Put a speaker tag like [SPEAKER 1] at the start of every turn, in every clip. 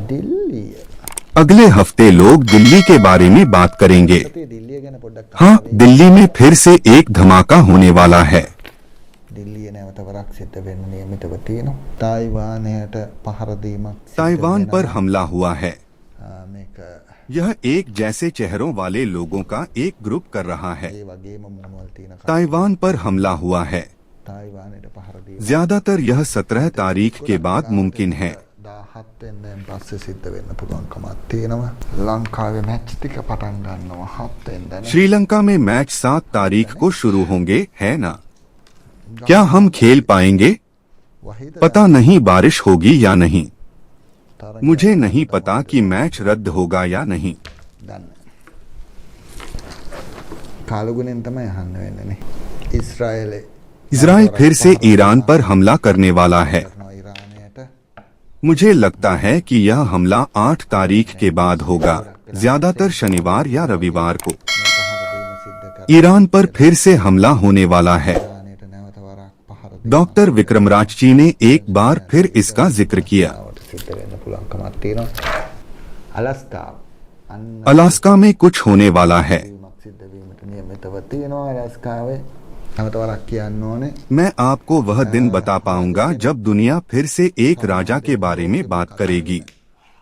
[SPEAKER 1] दिल्ली
[SPEAKER 2] अगले हफ्ते लोग दिल्ली के बारे में बात करेंगे।
[SPEAKER 1] दिल्ली ගැන පොඩ්ඩක්
[SPEAKER 2] हाँ, दिल्ली में फिर से एक धमाका होने वाला है।
[SPEAKER 1] दिल्ली නැවත වරක් සිද්ධ වෙන්න නියමිතව තියෙනවා। තායිවානයට පහර දීමක්
[SPEAKER 2] ताइवान पर हमला हुआ है।
[SPEAKER 1] මේක
[SPEAKER 2] यह एक जैसे चेहरों वाले लोगों का एक ग्रुप कर रहा है।
[SPEAKER 1] ඒ වගේම මොනවල් තියෙන
[SPEAKER 2] ताइवान पर हमला हुआ है।
[SPEAKER 1] තායිවානයට පහර දීම
[SPEAKER 2] ज्यादातर यह 17 तारीख के बाद मुमकिन है।
[SPEAKER 1] 17 වෙනිදාන් පස්සේ සිද්ධ වෙන්න පුළුවන්කමක් තියෙනවා। ලංකාවේ මැච් ටික පටන් ගන්නවා 7 වෙනිදා।
[SPEAKER 2] श्रीलंका में मैच 7 तारीख को शुरू होंगे, है ना? क्या हम खेल पाएंगे? पता नहीं बारिश होगी या नहीं। मुझे नहीं पता कि मैच रद्द होगा या नहीं।
[SPEAKER 1] කාලුගුණෙන් තමයි අහන්න වෙන්නේ නේ। ඉස්රායලේ
[SPEAKER 2] इजराइल फिर से ईरान पर हमला करने वाला है।
[SPEAKER 1] ईरानයට
[SPEAKER 2] मुझे लगता है कि यह हमला 8 तारीख के बाद होगा, ज्यादातर शनिवार या रविवार को। ईरान पर फिर से हमला होने वाला है।
[SPEAKER 1] ඊරානයට නැවත වරක් පහර
[SPEAKER 2] डॉक्टर विक्रमराज जी ने एक बार फिर इसका जिक्र किया।
[SPEAKER 1] දීමට සිද්ධ වෙන්න පුළුවන්කමක් තියෙනවා। අලස්කාව අන්න
[SPEAKER 2] अलास्का में कुछ होने वाला है।
[SPEAKER 1] දීමක් සිද්ධ වීමට නියමිතව තියෙනවා අලස්කාවේ। නැවත වරක් කියන්න ඕනේ
[SPEAKER 2] मैं आपको वह दिन बता पाऊंगा जब दुनिया फिर से एक राजा के बारे में बात करेगी।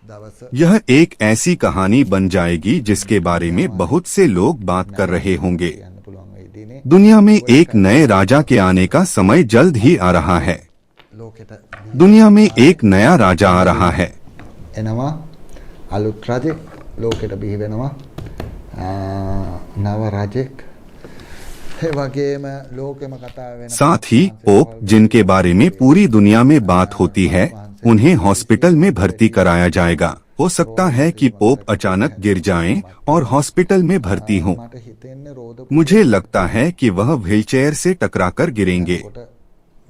[SPEAKER 1] දවස
[SPEAKER 2] यह एक ऐसी कहानी बन जाएगी जिसके बारे में बहुत से लोग बात कर रहे होंगे।
[SPEAKER 1] කියන්න පුළුවන් වෙයි දිනේ
[SPEAKER 2] दुनिया में एक नए राजा के आने का समय जल्द ही आ रहा है।
[SPEAKER 1] ලෝකෙට
[SPEAKER 2] दुनिया में एक नया राजा आ रहा है।
[SPEAKER 1] එනවා අලුත් රජෙක් ලෝකෙට බිහි වෙනවා නව රජෙක් ඒ වගේම ලෝකෙම කතා වෙන
[SPEAKER 2] साथ ही पोप, जिनके बारे में पूरी दुनिया में बात होती है, उन्हें हॉस्पिटल में भर्ती कराया जाएगा। हो सकता है कि पोप अचानक गिर जाएं और हॉस्पिटल में भर्ती हों।
[SPEAKER 1] මට හිතෙන්නේ රෝද
[SPEAKER 2] मुझे लगता है कि वह व्हीलचेयर से टकराकर गिरेंगे।
[SPEAKER 1] කොට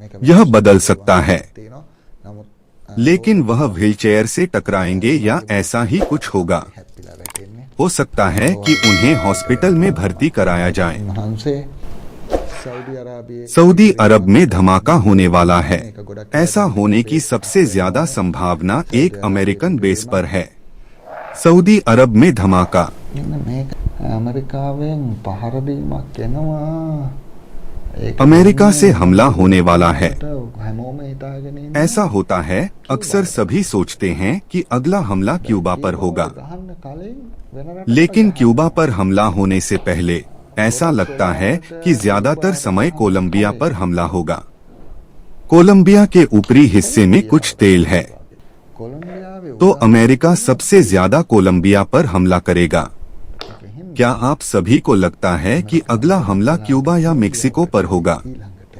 [SPEAKER 1] මේක
[SPEAKER 2] यह बदल सकता है,
[SPEAKER 1] තියෙනවා නමුත්
[SPEAKER 2] लेकिन वह व्हीलचेयर से टकराएंगे या ऐसा ही कुछ होगा।
[SPEAKER 1] හැප්පිලා වැටෙන්නේ
[SPEAKER 2] हो सकता है कि उन्हें हॉस्पिटल में भर्ती कराया जाए।
[SPEAKER 1] වහන්සේ සෞදි අරාබියේ
[SPEAKER 2] सऊदी अरब में धमाका होने वाला है। ऐसा होने की सबसे ज्यादा संभावना एक अमेरिकन बेस पर है। सऊदी अरब में धमाका।
[SPEAKER 1] මෙන්න මේක ඇමරිකාවෙන් පහර දීමක් එනවා ඒක
[SPEAKER 2] अमेरिका से हमला होने वाला है।
[SPEAKER 1] හැමෝම හිතාගෙන ඉන්නේ
[SPEAKER 2] ऐसा होता है, अक्सर सभी सोचते हैं कि अगला हमला क्यूबा पर होगा,
[SPEAKER 1] ගහන්න कलिන් වෙන රටකට
[SPEAKER 2] लेकिन क्यूबा पर हमला होने से पहले ऐसा लगता है कि ज्यादातर समय कोलंबिया पर हमला होगा। कोलंबिया के ऊपरी हिस्से में कुछ तेल है,
[SPEAKER 1] කොලොම්බියාවේ
[SPEAKER 2] तो अमेरिका सबसे ज्यादा कोलंबिया पर हमला करेगा। क्या आप सभी को लगता है कि अगला हमला क्यूबा या मेक्सिको पर होगा?
[SPEAKER 1] ඊළඟට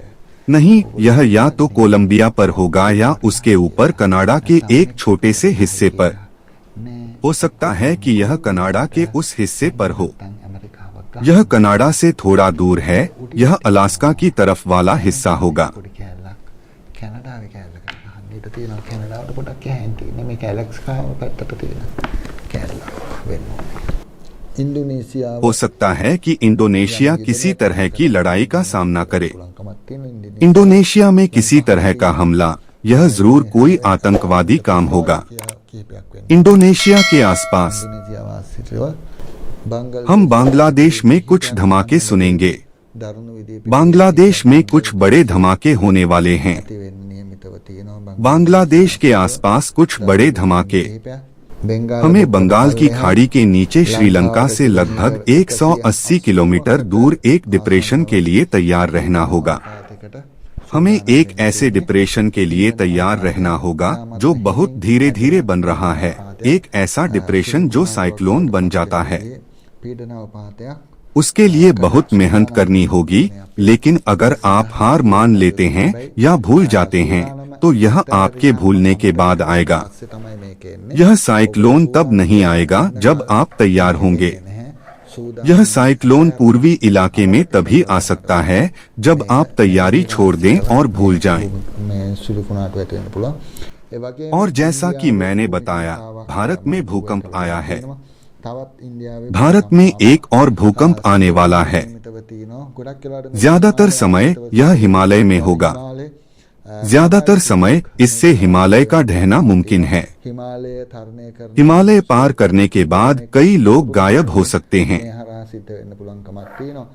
[SPEAKER 2] नहीं, यह या तो कोलंबिया पर होगा या उसके ऊपर कनाडा के एक छोटे से हिस्से पर।
[SPEAKER 1] මේ
[SPEAKER 2] हो सकता है कि यह कनाडा के उस हिस्से पर हो।
[SPEAKER 1] තන් ඇමරිකාවක්
[SPEAKER 2] यह कनाडा से थोड़ा दूर है, यह अलास्का की तरफ वाला हिस्सा होगा।
[SPEAKER 1] පොඩි කැලලක් කැනඩාවේ කැලලකට ගහන්න ඊට තියෙනවා කැනඩාවට පොඩක් කැහෙන් තියෙන මේක ඇලස්කාව පැත්තට තියෙන කැලලක් වෙන්න ඕනේ ඉන්දුනීසියාව
[SPEAKER 2] हो सकता है कि इंडोनेशिया किसी तरह की लड़ाई का सामना करे।
[SPEAKER 1] පුළුවන්කමක් තියෙන ඉන්දුනීසියා
[SPEAKER 2] इंडोनेशिया में किसी तरह का हमला, यह जरूर कोई आतंकवादी काम होगा।
[SPEAKER 1] කීපයක් වෙන්න
[SPEAKER 2] इंडोनेशिया के आसपास
[SPEAKER 1] ඉන්දුනීසියාව ආශ්‍රිතව බංගල්
[SPEAKER 2] हम बांग्लादेश में कुछ धमाके सुनेंगे।
[SPEAKER 1] දරුණු විදිහේ
[SPEAKER 2] बांग्लादेश में कुछ बड़े धमाके होने वाले हैं।
[SPEAKER 1] පිටි වෙන්න නියමිතව තියෙනවා
[SPEAKER 2] बांग्लादेश के आसपास कुछ बड़े धमाके।
[SPEAKER 1] කීපයක් බෙන්ගාල
[SPEAKER 2] हमें बंगाल की खाड़ी के नीचे श्रीलंका से लगभग 180 किलोमीटर दूर एक डिप्रेशन के लिए तैयार रहना होगा।
[SPEAKER 1] පාතකට
[SPEAKER 2] हमें एक ऐसे डिप्रेशन के लिए तैयार रहना होगा जो बहुत धीरे धीरे बन रहा है, एक ऐसा डिप्रेशन जो साइक्लोन बन जाता है।
[SPEAKER 1] පීඩනව පාතයක්
[SPEAKER 2] उसके लिए बहुत मेहनत करनी होगी, लेकिन अगर आप हार मान लेते हैं या भूल जाते हैं तो यह आपके भूलने के बाद आएगा।
[SPEAKER 1] පස්සේ තමයි මේක එන්නේ
[SPEAKER 2] यह साइक्लोन तब नहीं आएगा जब आप तैयार होंगे।
[SPEAKER 1] නැහැ සූදානම්
[SPEAKER 2] यह साइक्लोन पूर्वी इलाके में तभी आ सकता है जब आप तैयारी छोड़ दें और भूल जाएं।
[SPEAKER 1] මේ සුළුකුණාට වැටෙන්න පුළුවන් ඒ වගේම
[SPEAKER 2] और जैसा कि मैंने बताया, भारत में भूकंप आया है।
[SPEAKER 1] තවත් ඉන්දියාවේ
[SPEAKER 2] भारत में एक और भूकंप आने वाला है।
[SPEAKER 1] නියමිතව තියෙනවා ගොඩක් වෙලාවට
[SPEAKER 2] ज्यादातर समय यह हिमालय में होगा।
[SPEAKER 1] හිමාලයේ,
[SPEAKER 2] ज्यादातर समय इससे हिमालय का ढहना मुमकिन है।
[SPEAKER 1] हिमालय තරණය කරන
[SPEAKER 2] हिमालय पार करने के बाद कई लोग गायब हो सकते हैं।
[SPEAKER 1] හරහා සිද්ධ වෙන්න පුළුවන් කමක් තියෙනවා।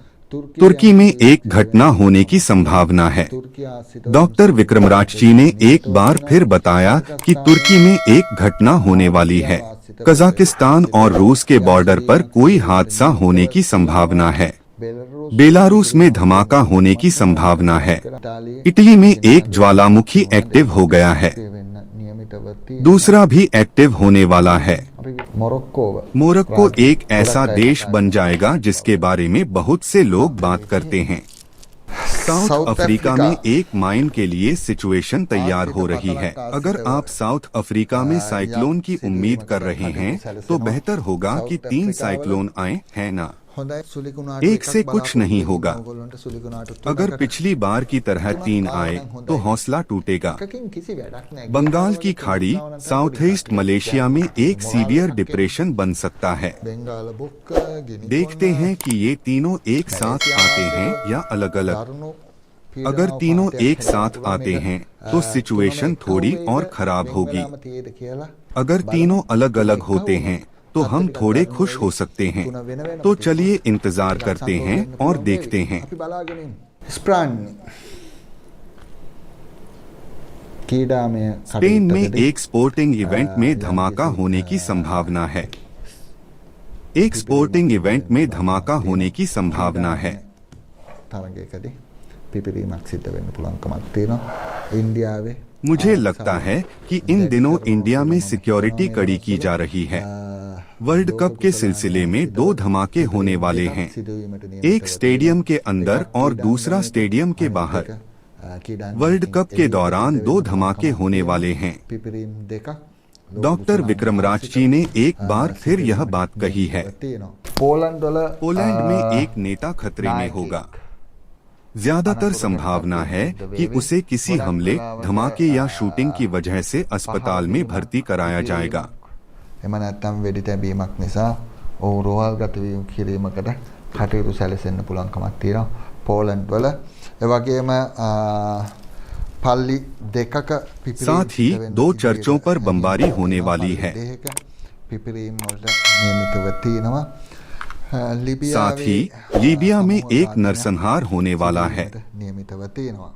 [SPEAKER 2] तुर्की में एक घटना होने की संभावना है।
[SPEAKER 1] तुर्की आश्रित
[SPEAKER 2] डॉक्टर विक्रमराज जी ने एक बार फिर बताया कि तुर्की में एक घटना होने वाली है। कजाकिस्तान और रूस के बॉर्डर पर कोई हादसा होने की संभावना है। बेलारूस में धमाका होने की संभावना है। इटली में एक ज्वालामुखी एक्टिव हो गया है, दूसरा भी एक्टिव होने वाला है। मोरक्को एक ऐसा देश बन जाएगा जिसके बारे में बहुत से लोग बात करते हैं। साउथ अफ्रीका में एक माइन के लिए सिचुएशन तैयार हो रही है। अगर आप साउथ अफ्रीका में साइक्लोन की उम्मीद कर रहे हैं तो बेहतर होगा कि 3 साइक्लोन आए, है ना। एक से कुछ नहीं होगा। अगर पिछली बार की तरह 3 आए तो हौसला टूटेगा। बंगाल की खाड़ी साउथ ईस्ट मलेशिया में एक सीवियर डिप्रेशन बन सकता है। देखते हैं कि ये तीनों एक साथ आते हैं या अलग अलग। अगर तीनों एक साथ आते हैं तो सिचुएशन थोड़ी और खराब होगी। अगर तीनों अलग अलग होते हैं तो हम थोड़े खुश हो सकते हैं। तो चलिए इंतजार करते हैं और देखते हैं। स्पेन में एक स्पोर्टिंग इवेंट में धमाका होने की संभावना है। एक स्पोर्टिंग इवेंट में धमाका होने की संभावना है। मुझे लगता है कि इन दिनों इंडिया में सिक्योरिटी कड़ी की जा रही है। वर्ल्ड कप के सिलसिले में 2 धमाके होने वाले हैं, एक स्टेडियम के अंदर और दूसरा स्टेडियम के बाहर। वर्ल्ड कप के दौरान 2 धमाके होने वाले हैं। डॉक्टर विक्रमराज जी ने एक बार फिर यह बात कही है। पोलैंड में एक नेता खतरे में होगा। ज्यादातर संभावना है कि उसे किसी हमले, धमाके या शूटिंग की वजह से अस्पताल में भर्ती कराया जाएगा।
[SPEAKER 1] එම නැත්තම් වෙඩි තැබීමක් නිසා ඔහු රෝහල්ගත වීම කිරීමකට කටයුතු සැලසෙන්න පුළුවන් කමක් තියෙනවා පෝලන්ඩ් වල। ඒ වගේම පල්ලි දෙකක
[SPEAKER 2] साथ ही 2 चर्चों पर बमबारी होने वाली है।
[SPEAKER 1] පිපිරීම් වලට නියමිතව තියෙනවා।
[SPEAKER 2] साथ ही लीबिया में एक नरसंहार होने वाला है।
[SPEAKER 1] නියමිතව තියෙනවා।